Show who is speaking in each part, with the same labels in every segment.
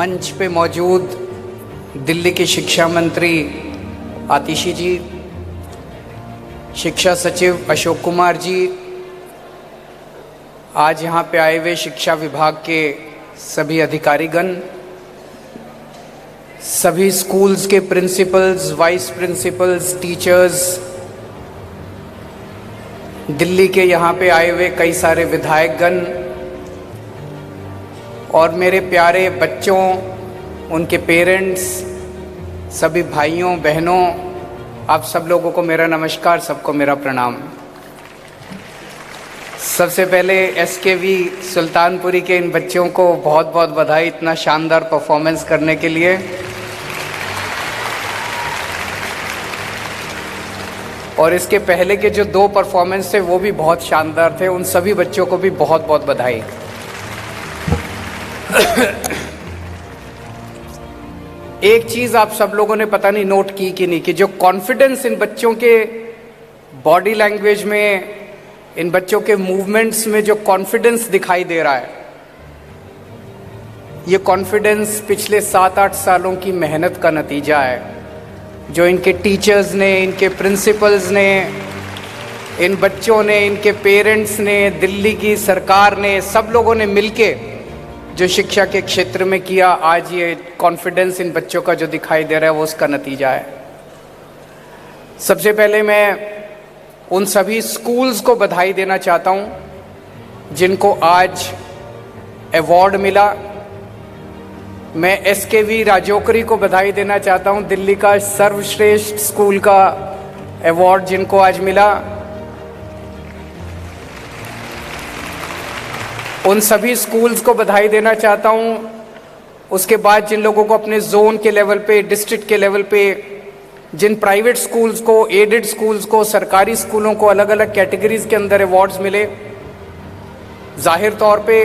Speaker 1: मंच पे मौजूद दिल्ली के शिक्षा मंत्री आतिशी जी, शिक्षा सचिव अशोक कुमार जी, आज यहाँ पे आए हुए शिक्षा विभाग के सभी अधिकारीगण, सभी स्कूल्स के principles, vice principles, teachers, Delhi के यहाँ पे आए हुए कई सारे विधायकगण और मेरे प्यारे बच्चों, उनके पेरेंट्स, सभी भाइयों बहनों, आप सब लोगों को मेरा नमस्कार, सबको मेरा प्रणाम। सबसे पहले एसकेवी सुल्तानपुरी के इन बच्चों को बहुत बहुत बधाई इतना शानदार परफॉर्मेंस करने के लिए। और इसके पहले के जो 2 परफॉर्मेंस थे वो भी बहुत शानदार थे, उन सभी बच्चों को भी बहुत बहुत बधाई। एक चीज आप सब लोगों ने पता नहीं नोट की कि नहीं, कि जो कॉन्फिडेंस इन बच्चों के बॉडी लैंग्वेज में, इन बच्चों के मूवमेंट्स में जो कॉन्फिडेंस दिखाई दे रहा है, ये कॉन्फिडेंस पिछले 7-8 सालों की मेहनत का नतीजा है, जो इनके टीचर्स ने, इनके प्रिंसिपल्स ने, इन बच्चों ने, इनके पेरेंट्स ने, दिल्ली की सरकार ने, सब लोगों ने मिलके जो शिक्षा के क्षेत्र में किया, आज ये कॉन्फिडेंस इन बच्चों का जो दिखाई दे रहा है वो उसका नतीजा है। सबसे पहले मैं उन सभी स्कूल्स को बधाई देना चाहता हूं जिनको आज अवार्ड मिला। मैं एसकेवी राजौकरी को बधाई देना चाहता हूं, दिल्ली का सर्वश्रेष्ठ स्कूल का अवार्ड जिनको आज मिला। उन सभी स्कूल्स को बधाई देना चाहता हूं। उसके बाद जिन लोगों को अपने जोन के लेवल पे, डिस्ट्रिक्ट के लेवल पे, जिन प्राइवेट स्कूल्स को, एडेड स्कूल्स को, सरकारी स्कूलों को अलग अलग कैटेगरीज के अंदर अवार्ड्स मिले। जाहिर तौर पे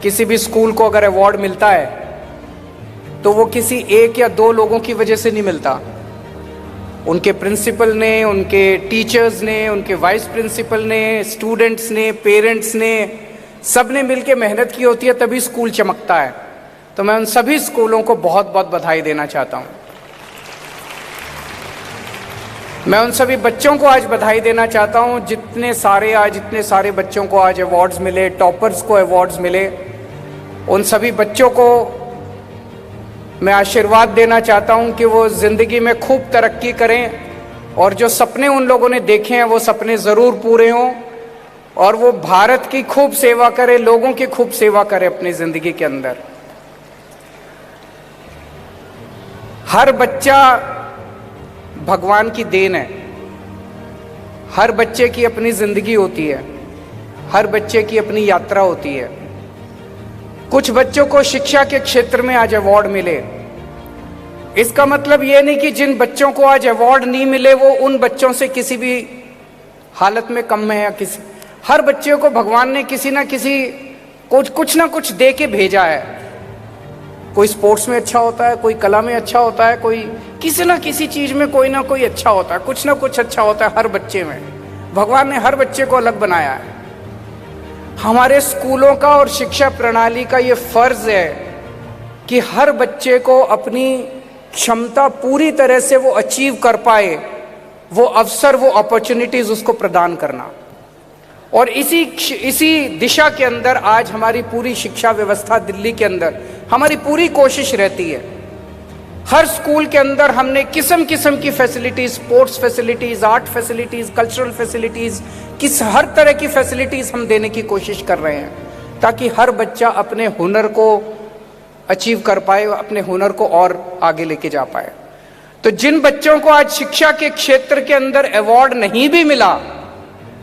Speaker 1: किसी भी स्कूल को अगर अवार्ड मिलता है तो वो किसी 1 या 2 लोगों की वजह से नहीं मिलता। उनके प्रिंसिपल ने, उनके टीचर्स ने, उनके वाइस प्रिंसिपल ने, स्टूडेंट्स ने, पेरेंट्स ने, सब ने मिलकर मेहनत की होती है, तभी स्कूल चमकता है। तो मैं उन सभी स्कूलों को बहुत बहुत बधाई देना चाहता हूं। मैं उन सभी बच्चों को आज बधाई देना चाहता हूं जितने सारे बच्चों को आज अवार्ड्स मिले, टॉपर्स को अवार्ड्स मिले। उन सभी बच्चों को मैं आशीर्वाद देना चाहता हूं कि वो जिंदगी में खूब तरक्की करें और जो सपने उन लोगों ने देखे हैं वो सपने जरूर पूरे हों और वो भारत की खूब सेवा करे, लोगों की खूब सेवा करे अपनी जिंदगी के अंदर। हर बच्चा भगवान की देन है। हर बच्चे की अपनी जिंदगी होती है, हर बच्चे की अपनी यात्रा होती है। कुछ बच्चों को शिक्षा के क्षेत्र में आज अवार्ड मिले, इसका मतलब यह नहीं कि जिन बच्चों को आज अवार्ड नहीं मिले वो उन बच्चों से किसी भी हालत में कम है या किसी। हर बच्चे को भगवान ने किसी ना किसी कुछ ना कुछ दे के भेजा है। कोई स्पोर्ट्स में अच्छा होता है, कोई कला में अच्छा होता है, कोई किसी ना किसी चीज में कोई ना कोई अच्छा होता है, कुछ ना कुछ अच्छा होता है हर बच्चे में। भगवान ने हर बच्चे को अलग बनाया है। हमारे स्कूलों का और शिक्षा प्रणाली का ये फर्ज है कि हर बच्चे को अपनी क्षमता पूरी तरह से वो अचीव कर पाए, वो अवसर, वो अपॉर्चुनिटीज उसको प्रदान करना। और इसी दिशा के अंदर आज हमारी पूरी शिक्षा व्यवस्था दिल्ली के अंदर हमारी पूरी कोशिश रहती है। हर स्कूल के अंदर हमने किस्म किस्म की facilities, sports facilities, art facilities, cultural facilities, हर तरह की फैसिलिटीज हम देने की कोशिश कर रहे हैं ताकि हर बच्चा अपने हुनर को अचीव कर पाए, अपने हुनर को और आगे लेके जा पाए। तो जिन बच्चों को आज शिक्षा के क्षेत्र के अंदर अवार्ड नहीं भी मिला,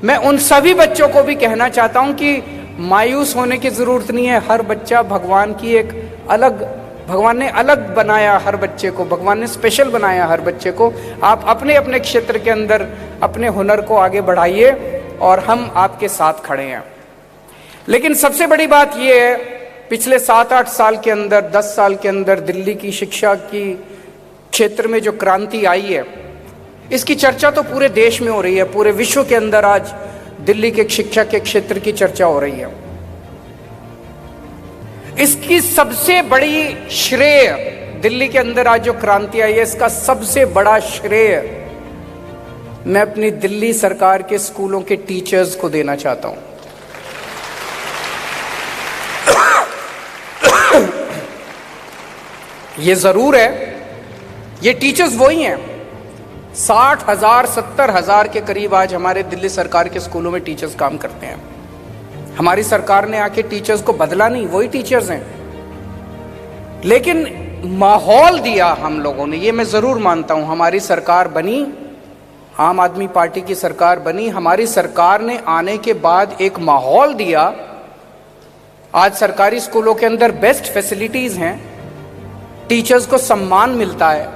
Speaker 1: मैं उन सभी बच्चों को भी कहना चाहता हूं कि मायूस होने की जरूरत नहीं है। हर बच्चा भगवान की एक अलग, भगवान ने अलग बनाया हर बच्चे को, भगवान ने स्पेशल बनाया हर बच्चे को। आप अपने अपने क्षेत्र के अंदर अपने हुनर को आगे बढ़ाइए और हम आपके साथ खड़े हैं। लेकिन सबसे बड़ी बात यह है, पिछले 7-8 साल के अंदर, 10 साल के अंदर दिल्ली की शिक्षा की क्षेत्र में जो क्रांति आई है, इसकी चर्चा तो पूरे देश में हो रही है, पूरे विश्व के अंदर आज दिल्ली के शिक्षा के क्षेत्र की चर्चा हो रही है। इसकी सबसे बड़ी श्रेय, दिल्ली के अंदर आज जो क्रांति आई है, इसका सबसे बड़ा श्रेय मैं अपनी दिल्ली सरकार के स्कूलों के टीचर्स को देना चाहता हूं। ये जरूर है, ये टीचर्स वही हैं। 60,000 70,000 के करीब आज हमारे दिल्ली सरकार के स्कूलों में टीचर्स काम करते हैं। हमारी सरकार ने आके टीचर्स को बदला नहीं, वही टीचर्स हैं, लेकिन माहौल दिया हम लोगों ने, ये मैं जरूर मानता हूं। हमारी सरकार बनी, आम आदमी पार्टी की सरकार बनी, हमारी सरकार ने आने के बाद एक माहौल दिया। आज सरकारी स्कूलों के अंदर बेस्ट फैसिलिटीज हैं, टीचर्स को सम्मान मिलता है,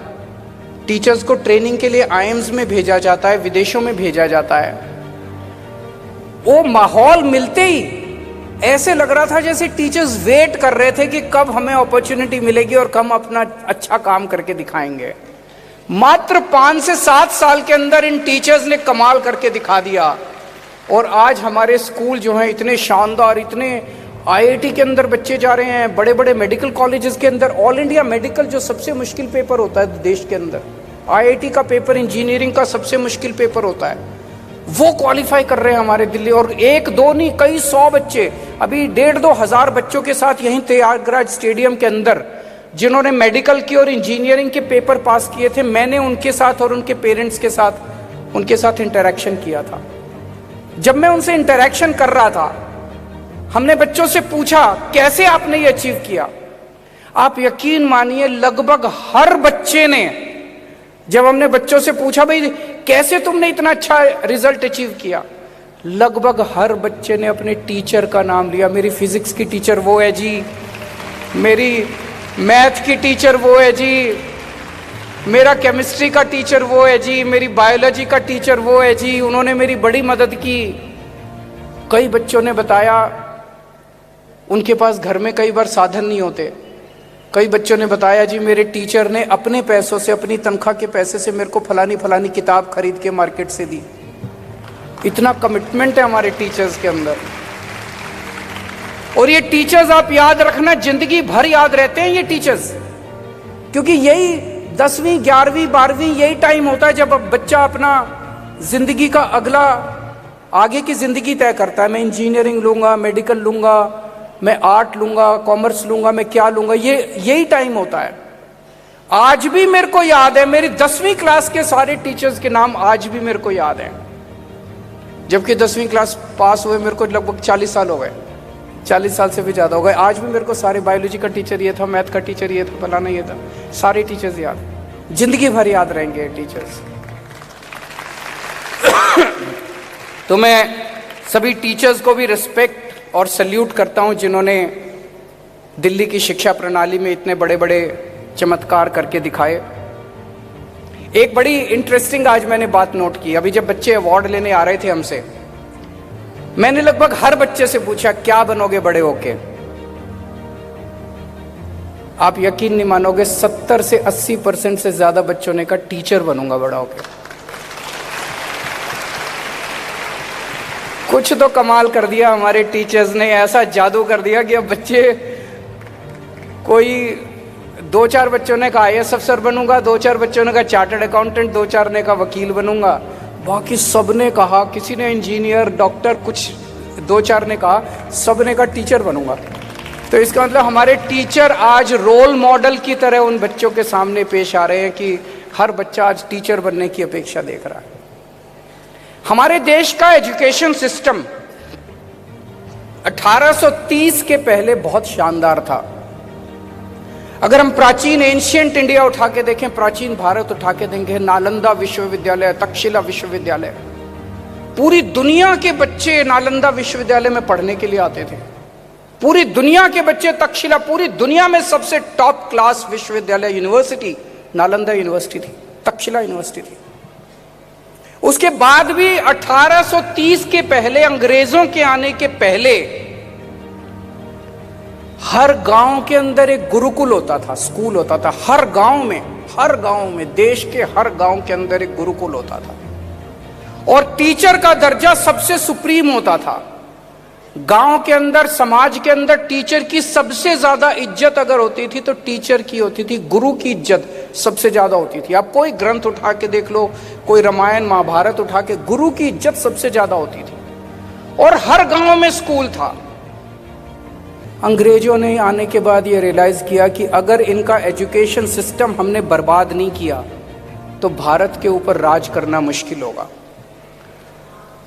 Speaker 1: टीचर्स को ट्रेनिंग के लिए आईएम्स में भेजा जाता है, विदेशों में भेजा जाता है। वो माहौल मिलते ही ऐसे लग रहा था जैसे टीचर्स वेट कर रहे थे कि कब हमें अपॉर्चुनिटी मिलेगी और कब अपना अच्छा काम करके दिखाएंगे। मात्र 5 से 7 साल के अंदर इन टीचर्स ने कमाल करके दिखा दिया, और आज हमारे स्कूल जो हैं इतने शानदार, इतने आईआईटी के अंदर बच्चे जा रहे हैं, बड़े बड़े मेडिकल कॉलेजेस के अंदर। ऑल इंडिया मेडिकल जो सबसे मुश्किल पेपर होता है देश के अंदर, आईआईटी का पेपर इंजीनियरिंग का सबसे मुश्किल पेपर होता है, वो क्वालिफाई कर रहे हैं हमारे दिल्ली। और एक दो नहीं, कई 100 बच्चे, अभी 1,500-2 हजार बच्चों के साथ यहीं त्यागराज स्टेडियम के अंदर जिन्होंने मेडिकल की और इंजीनियरिंग के पेपर पास किए थे, मैंने उनके साथ और उनके पेरेंट्स के साथ उनके साथ इंटरेक्शन किया था। जब मैं उनसे इंटरेक्शन कर रहा था, हमने बच्चों से पूछा कैसे आपने ये अचीव किया। आप यकीन मानिए लगभग हर बच्चे ने, जब हमने बच्चों से पूछा भाई कैसे तुमने इतना अच्छा रिजल्ट अचीव किया, लगभग हर बच्चे ने अपने टीचर का नाम लिया। मेरी फिजिक्स की टीचर वो है जी, मेरी मैथ की टीचर वो है जी, मेरा केमिस्ट्री का टीचर वो है जी, मेरी बायोलॉजी का टीचर वो है जी, उन्होंने मेरी बड़ी मदद की। कई बच्चों ने बताया उनके पास घर में कई बार साधन नहीं होते। कई बच्चों ने बताया जी मेरे टीचर ने अपने पैसों से, अपनी तनख्वाह के पैसे से मेरे को फलानी फलानी किताब खरीद के मार्केट से दी। इतना कमिटमेंट है हमारे टीचर्स के अंदर। और ये टीचर्स आप याद रखना, जिंदगी भर याद रहते हैं ये टीचर्स, क्योंकि यही 10वीं 11वीं 12वीं यही टाइम होता है जब बच्चा अपना जिंदगी का अगला आगे की जिंदगी तय करता है। मैं इंजीनियरिंग लूंगा, मेडिकल लूंगा, मैं आर्ट लूंगा, कॉमर्स लूंगा, मैं क्या लूंगा, यही टाइम होता है। आज भी मेरे को याद है, मेरी 10वीं क्लास के सारे टीचर्स के नाम आज भी मेरे को याद है, जबकि 10वीं क्लास पास हुए मेरे को लगभग 40 साल हो गए, 40 साल से भी ज्यादा हो गए। आज भी मेरे को सारे बायोलॉजी का टीचर ये था, मैथ का टीचर ये था, फलाना ये था, सारे टीचर्स याद, जिंदगी भर याद रहेंगे टीचर्स। तो मैं सभी टीचर्स को भी रिस्पेक्ट और सल्यूट करता हूं जिन्होंने दिल्ली की शिक्षा प्रणाली में इतने बड़े बड़े चमत्कार करके दिखाए। एक बड़ी इंटरेस्टिंग आज मैंने बात नोट की। अभी जब बच्चे अवार्ड लेने आ रहे थे हमसे, मैंने लगभग हर बच्चे से पूछा क्या बनोगे बड़े होके। आप यकीन नहीं मानोगे, 70 से 80% से ज्यादा बच्चों ने कहा टीचर बनूंगा बड़ा होके। कुछ तो कमाल कर दिया हमारे टीचर्स ने, ऐसा जादू कर दिया कि अब बच्चे, कोई 2-4 बच्चों ने कहा आईएएस अफसर बनूंगा, 2-4 बच्चों ने कहा चार्टर्ड अकाउंटेंट, 2-4 ने कहा वकील बनूंगा, बाकी सब ने कहा, किसी ने इंजीनियर, डॉक्टर, कुछ 2-4 ने कहा, सब ने कहा टीचर बनूंगा। तो इसका मतलब हमारे टीचर आज रोल मॉडल की तरह उन बच्चों के सामने पेश आ रहे हैं कि हर बच्चा आज टीचर बनने की अपेक्षा देख रहा है। हमारे देश का एजुकेशन सिस्टम 1830 के पहले बहुत शानदार था। अगर हम प्राचीन एंशिएंट इंडिया उठा के देखें, प्राचीन भारत उठा के देखें, नालंदा विश्वविद्यालय, तक्षशिला विश्वविद्यालय, पूरी दुनिया के बच्चे नालंदा विश्वविद्यालय में पढ़ने के लिए आते थे। पूरी दुनिया के बच्चे तक्षशिला, पूरी दुनिया में सबसे टॉप क्लास विश्वविद्यालय यूनिवर्सिटी नालंदा यूनिवर्सिटी थी, तक्षशिला यूनिवर्सिटी थी। उसके बाद भी 1830 के पहले, अंग्रेजों के आने के पहले, हर गांव के अंदर एक गुरुकुल होता था, स्कूल होता था। हर गांव में, देश के हर गांव के अंदर एक गुरुकुल होता था। और टीचर का दर्जा सबसे सुप्रीम होता था। गांव के अंदर, समाज के अंदर टीचर की सबसे ज्यादा इज्जत अगर होती थी तो टीचर की होती थी। गुरु की इज्जत सबसे ज्यादा होती थी। आप कोई ग्रंथ उठा के देख लो, कोई रामायण महाभारत उठा के, गुरु की इज्जत सबसे ज्यादा होती थी। और हर गांव में स्कूल था। अंग्रेजों ने आने के बाद ये रियलाइज किया कि अगर इनका एजुकेशन सिस्टम हमने बर्बाद नहीं किया तो भारत के ऊपर राज करना मुश्किल होगा।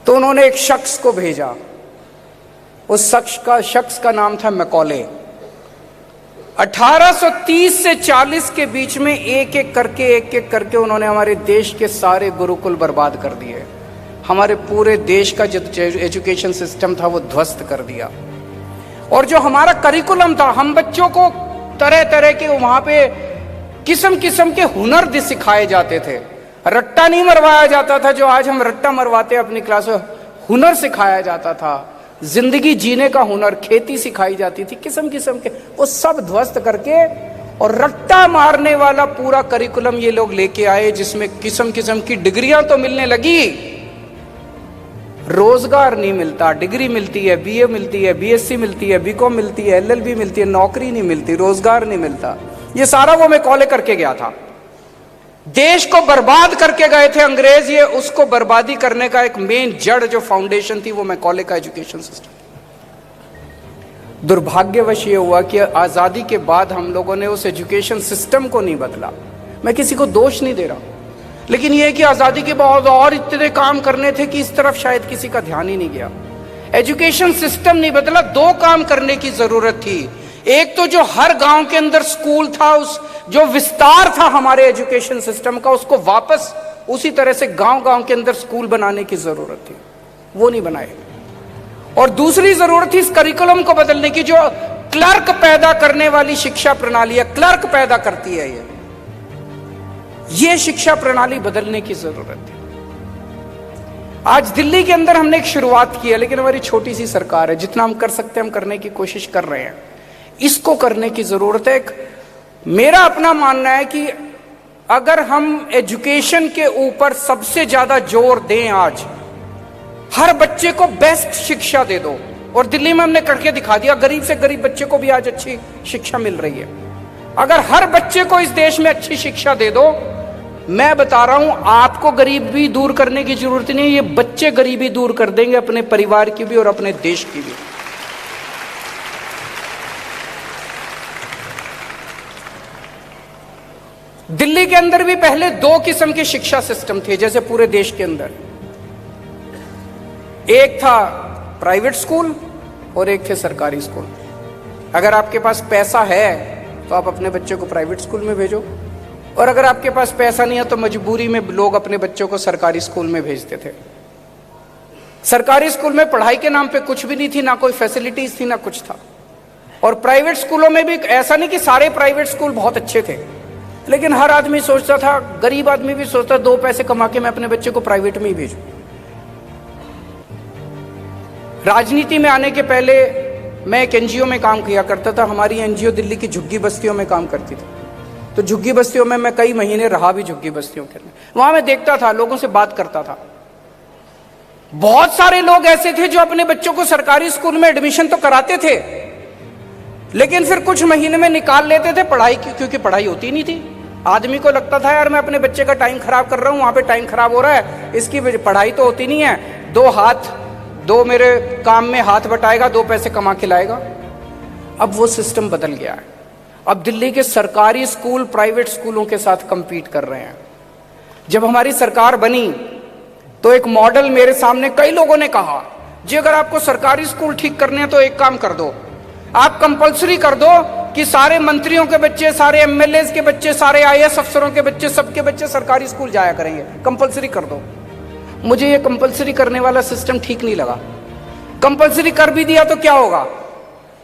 Speaker 1: तो उन्होंने एक शख्स को भेजा। उस शख्स का नाम था मैकॉले। 1830 से 40 के बीच में एक एक करके उन्होंने हमारे देश के सारे गुरुकुल बर्बाद कर दिए। हमारे पूरे देश का जो एजुकेशन सिस्टम था वो ध्वस्त कर दिया। और जो हमारा करिकुलम था, हम बच्चों को तरह तरह के वहां पे किस्म किस्म के हुनर सिखाए जाते थे। रट्टा नहीं मरवाया जाता था जो आज हम रट्टा मरवाते हैं अपनी क्लास में। हुनर सिखाया जाता था, जिंदगी जीने का हुनर, खेती सिखाई जाती थी, किस्म किस्म के, वो सब ध्वस्त करके और रट्टा मारने वाला पूरा करिकुलम ये लोग लेके आए, जिसमें किस्म किस्म की डिग्रियां तो मिलने लगी, रोजगार नहीं मिलता। डिग्री मिलती है, बीए मिलती है, बीएससी मिलती है, बीकॉम मिलती है, एलएलबी मिलती है, नौकरी नहीं मिलती, रोजगार नहीं मिलता। ये सारा वो मैकॉले करके गया था। देश को बर्बाद करके गए थे अंग्रेज। ये उसको बर्बादी करने का एक मेन जड़ जो फाउंडेशन थी वो मैकॉले का एजुकेशन सिस्टम। दुर्भाग्यवश ये हुआ कि आजादी के बाद हम लोगों ने उस एजुकेशन सिस्टम को नहीं बदला। मैं किसी को दोष नहीं दे रहा, लेकिन यह कि आजादी के बाद और इतने काम करने थे कि इस तरफ शायद किसी का ध्यान ही नहीं गया। एजुकेशन सिस्टम नहीं बदला। दो काम करने की जरूरत थी। एक तो जो हर गांव के अंदर स्कूल था, उस जो विस्तार था हमारे एजुकेशन सिस्टम का, उसको वापस उसी तरह से गांव गांव के अंदर स्कूल बनाने की जरूरत थी, वो नहीं बनाए। और दूसरी जरूरत थी इस करिकुलम को बदलने की। जो क्लर्क पैदा करने वाली शिक्षा प्रणाली है, क्लर्क पैदा करती है, ये शिक्षा प्रणाली बदलने की जरूरत है। आज दिल्ली के अंदर हमने एक शुरुआत की है, लेकिन हमारी छोटी सी सरकार है। जितना हम कर सकते हैं हम करने की कोशिश कर रहे हैं। इसको करने की जरूरत है। मेरा अपना मानना है कि अगर हम एजुकेशन के ऊपर सबसे ज्यादा जोर दें, आज हर बच्चे को बेस्ट शिक्षा दे दो, और दिल्ली में हमने करके दिखा दिया। गरीब से गरीब बच्चे को भी आज अच्छी शिक्षा मिल रही है। अगर हर बच्चे को इस देश में अच्छी शिक्षा दे दो, मैं बता रहा हूं, आपको गरीबी दूर करने की जरूरत नहीं है, ये बच्चे गरीबी दूर कर देंगे, अपने परिवार की भी और अपने देश की भी। दिल्ली के अंदर भी पहले दो किस्म के शिक्षा सिस्टम थे, जैसे पूरे देश के अंदर। एक था प्राइवेट स्कूल और एक थे सरकारी स्कूल। अगर आपके पास पैसा है तो आप अपने बच्चे को प्राइवेट स्कूल में भेजो, और अगर आपके पास पैसा नहीं है तो मजबूरी में लोग अपने बच्चों को सरकारी स्कूल में भेजते थे। सरकारी स्कूल में पढ़ाई के नाम पे कुछ भी नहीं थी, ना कोई फैसिलिटीज थी, ना कुछ था। और प्राइवेट स्कूलों में भी ऐसा नहीं कि सारे प्राइवेट स्कूल बहुत अच्छे थे, लेकिन हर आदमी सोचता था, गरीब आदमी भी सोचता, दो पैसे कमा के मैं अपने बच्चे को प्राइवेट में ही भेजूं। राजनीति में आने के पहले मैं एक एनजीओ में काम किया करता था। हमारी एनजीओ दिल्ली की झुग्गी बस्तियों में काम करती थी। तो झुग्गी बस्तियों में मैं कई महीने रहा भी, झुग्गी बस्तियों के अंदर। वहां मैं देखता था, लोगों से बात करता था। बहुत सारे लोग ऐसे थे जो अपने बच्चों को सरकारी स्कूल में एडमिशन तो कराते थे, लेकिन फिर कुछ महीने में निकाल लेते थे पढ़ाई की, क्योंकि पढ़ाई होती नहीं थी। आदमी को लगता था यार मैं अपने बच्चे का टाइम खराब कर रहा हूं, वहां पे टाइम खराब हो रहा है, इसकी पढ़ाई तो होती नहीं है। दो मेरे काम में हाथ बटाएगा, दो पैसे कमा के लाएगा। अब वो सिस्टम बदल गया है। अब दिल्ली के सरकारी स्कूल प्राइवेट स्कूलों के साथ कंपीट कर रहे हैं। जब हमारी सरकार बनी तो एक मॉडल मेरे सामने कई लोगों ने कहा, जी अगर आपको सरकारी स्कूल ठीक करने हैं तो एक काम कर दो, आप कंपलसरी कर दो कि सारे मंत्रियों के बच्चे, सारे एमएलए के बच्चे, सारे आईएएस अफसरों के बच्चे, सबके बच्चे सरकारी स्कूल जाया करेंगे, कंपलसरी कर दो। मुझे ये कंपलसरी करने वाला सिस्टम ठीक नहीं लगा। कंपलसरी कर भी दिया तो क्या होगा?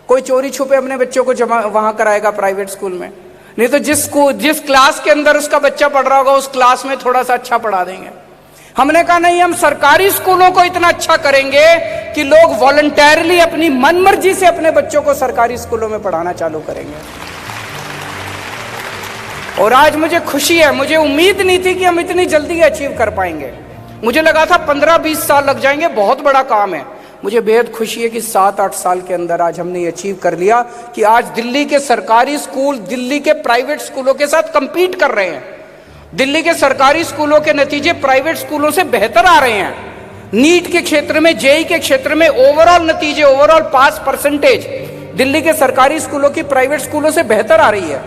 Speaker 1: कोई चोरी छुपे अपने बच्चों को जमा वहां कराएगा प्राइवेट स्कूल में, नहीं तो जिस क्लास के अंदर उसका बच्चा पढ़ रहा होगा उस क्लास में थोड़ा सा अच्छा पढ़ा देंगे। हमने कहा नहीं, हम सरकारी स्कूलों को इतना अच्छा करेंगे कि लोग वॉलंटरली अपनी मनमर्जी से अपने बच्चों को सरकारी स्कूलों में पढ़ाना चालू करेंगे। और आज मुझे खुशी है, मुझे उम्मीद नहीं थी कि हम इतनी जल्दी अचीव कर पाएंगे। मुझे लगा था 15-20 साल लग जाएंगे, बहुत बड़ा काम है। मुझे बेहद खुशी है कि 7-8 साल के अंदर आज हमने ये अचीव कर लिया कि आज दिल्ली के सरकारी स्कूल दिल्ली के प्राइवेट स्कूलों के साथ कंपीट कर रहे हैं। दिल्ली के सरकारी स्कूलों के नतीजे प्राइवेट स्कूलों से बेहतर आ रहे हैं। नीट के क्षेत्र में, जेईई के क्षेत्र में ओवरऑल नतीजे, ओवरऑल पास परसेंटेज दिल्ली के सरकारी स्कूलों की प्राइवेट स्कूलों से बेहतर आ रही है।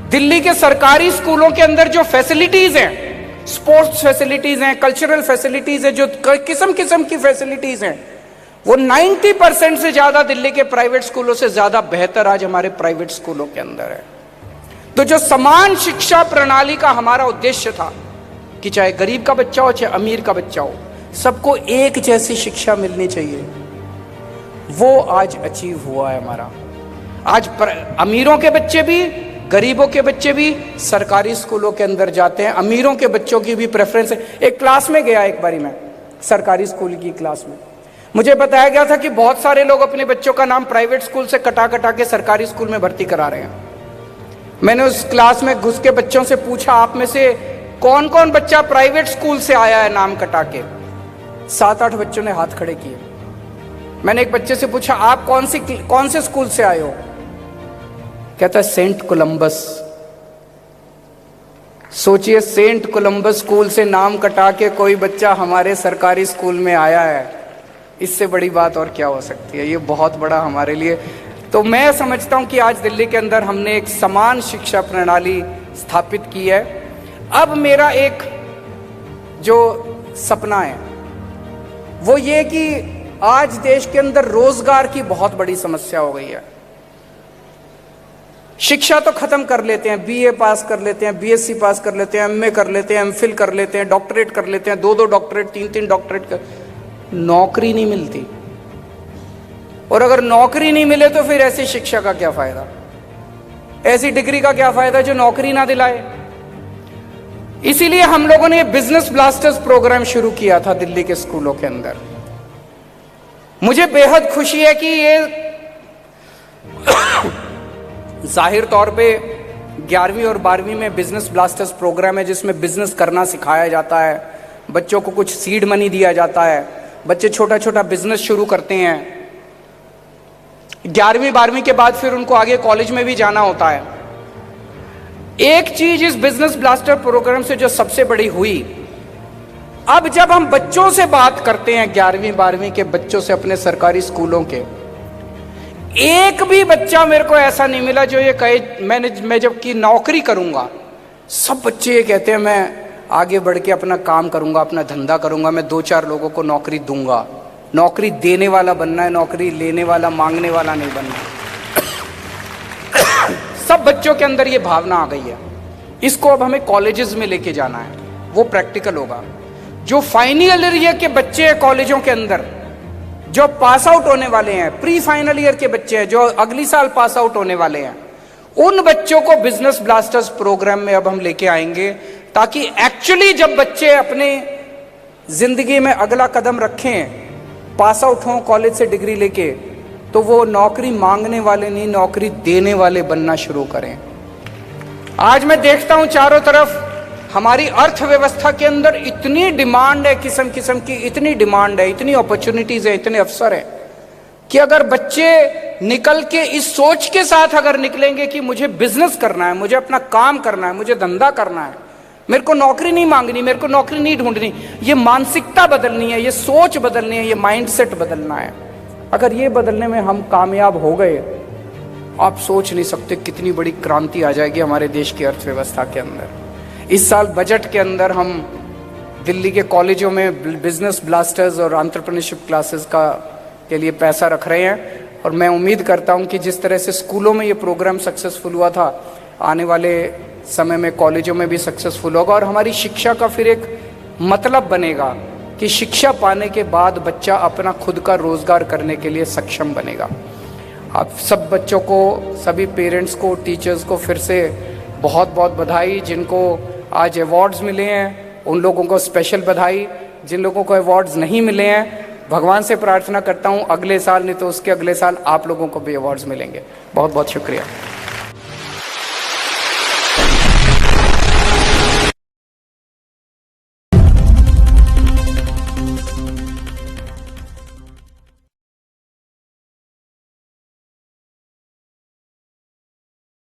Speaker 1: दिल्ली के सरकारी स्कूलों के अंदर जो फैसिलिटीज हैं, स्पोर्ट्स फैसिलिटीज हैं, कल्चरल फैसिलिटीज हैं, जो किस्म किस्म की फैसिलिटीज हैं, वो 90% से ज्यादा दिल्ली के प्राइवेट स्कूलों से ज्यादा बेहतर आज हमारे प्राइवेट स्कूलों के अंदर है। तो जो समान शिक्षा प्रणाली का हमारा उद्देश्य था कि चाहे गरीब का बच्चा हो चाहे अमीर का बच्चा हो, सबको एक जैसी शिक्षा मिलनी चाहिए, वो आज अचीव हुआ है हमारा। आज अमीरों के बच्चे भी, गरीबों के बच्चे भी सरकारी स्कूलों के अंदर जाते हैं। अमीरों के बच्चों की भी प्रेफरेंस है। एक क्लास में गया एक बारी मैं, सरकारी स्कूल की क्लास में, मुझे बताया गया था कि बहुत सारे लोग अपने बच्चों का नाम प्राइवेट स्कूल से कटा कटा के सरकारी स्कूल में भर्ती करा रहे हैं। मैंने उस क्लास में घुस के बच्चों से पूछा, आप में से कौन कौन बच्चा प्राइवेट स्कूल से आया है नाम कटा के? 7-8 बच्चों ने हाथ खड़े किए। मैंने एक बच्चे से पूछा, आप कौन से स्कूल से आए हो? कहता है सेंट कोलंबस। सोचिए, सेंट कोलंबस स्कूल से नाम कटा के कोई बच्चा हमारे सरकारी स्कूल में आया है, इससे बड़ी बात और क्या हो सकती है? ये बहुत बड़ा हमारे लिए। तो मैं समझता हूं कि आज दिल्ली के अंदर हमने एक समान शिक्षा प्रणाली स्थापित की है। अब मेरा एक जो सपना है वो ये कि आज देश के अंदर रोजगार की बहुत बड़ी समस्या हो गई है। शिक्षा तो खत्म कर लेते हैं, बीए पास कर लेते हैं, बीएससी पास कर लेते हैं, एमए कर लेते हैं, एमफिल कर लेते हैं, डॉक्टरेट कर लेते हैं, 2-2 डॉक्टरेट, 3-3 डॉक्टरेट कर, नौकरी नहीं मिलती। और अगर नौकरी नहीं मिले तो फिर ऐसी शिक्षा का क्या फायदा, ऐसी डिग्री का क्या फायदा जो नौकरी ना दिलाए। इसीलिए हम लोगों ने बिजनेस ब्लास्टर्स प्रोग्राम शुरू किया था दिल्ली के स्कूलों के अंदर। मुझे बेहद खुशी है कि ये जाहिर तौर पे 11वीं और 12वीं में बिजनेस ब्लास्टर्स प्रोग्राम है, जिसमें बिजनेस करना सिखाया जाता है, बच्चों को कुछ सीड मनी दिया जाता है, बच्चे छोटा छोटा बिजनेस शुरू करते हैं। 11वीं 12वीं के बाद फिर उनको आगे कॉलेज में भी जाना होता है। एक चीज इस बिजनेस ब्लास्टर प्रोग्राम से जो सबसे बड़ी हुई, अब जब हम बच्चों से बात करते हैं, 11वीं 12वीं के बच्चों से अपने सरकारी स्कूलों के, एक भी बच्चा मेरे को ऐसा नहीं मिला जो ये कहे मैं जबकि नौकरी करूंगा। सब बच्चे ये कहते हैं मैं आगे बढ़ के अपना काम करूंगा, अपना धंधा करूंगा, मैं 2-4 लोगों को नौकरी दूंगा। नौकरी देने वाला बनना है, नौकरी लेने वाला, मांगने वाला नहीं बनना। सब बच्चों के अंदर ये भावना आ गई है। इसको अब हमें कॉलेजेस में लेके जाना है, वो प्रैक्टिकल होगा। जो फाइनल ईयर के बच्चे हैं कॉलेजों के अंदर, जो पास आउट होने वाले हैं, प्री फाइनल ईयर के बच्चे हैं जो अगली साल पास आउट होने वाले हैं, उन बच्चों को बिजनेस ब्लास्टर्स प्रोग्राम में अब हम लेके आएंगे, ताकि एक्चुअली जब बच्चे अपने जिंदगी में अगला कदम रखें, पास आउट हों कॉलेज से डिग्री लेके, तो वो नौकरी मांगने वाले नहीं, नौकरी देने वाले बनना शुरू करें। आज मैं देखता हूं चारों तरफ हमारी अर्थव्यवस्था के अंदर इतनी डिमांड है, किस्म किस्म की इतनी डिमांड है, इतनी अपॉर्चुनिटीज है, इतने अवसर है कि अगर बच्चे निकल के इस सोच के साथ अगर निकलेंगे कि मुझे बिजनेस करना है, मुझे अपना काम करना है, मुझे धंधा करना है, मेरे को नौकरी नहीं मांगनी, मेरे को नौकरी नहीं ढूंढनी, ये मानसिकता बदलनी है, ये सोच बदलनी है, ये माइंडसेट बदलना है। अगर ये बदलने में हम कामयाब हो गए, आप सोच नहीं सकते कितनी बड़ी क्रांति आ जाएगी हमारे देश की अर्थव्यवस्था के अंदर। इस साल बजट के अंदर हम दिल्ली के कॉलेजों में बिजनेस ब्लास्टर्स और एंटरप्रेन्योरशिप क्लासेस के लिए पैसा रख रहे हैं, और मैं उम्मीद करता हूं कि जिस तरह से स्कूलों में ये प्रोग्राम सक्सेसफुल हुआ था, आने वाले समय में कॉलेजों में भी सक्सेसफुल होगा, और हमारी शिक्षा का फिर एक मतलब बनेगा कि शिक्षा पाने के बाद बच्चा अपना खुद का रोजगार करने के लिए सक्षम बनेगा। आप सब बच्चों को, सभी पेरेंट्स को, टीचर्स को फिर से बहुत बहुत बधाई। जिनको आज अवार्ड्स मिले हैं उन लोगों को स्पेशल बधाई, जिन लोगों को अवार्ड्स नहीं मिले हैं, भगवान से प्रार्थना करता हूं अगले साल नहीं तो उसके अगले साल आप लोगों को भी अवार्ड्स मिलेंगे। बहुत बहुत शुक्रिया।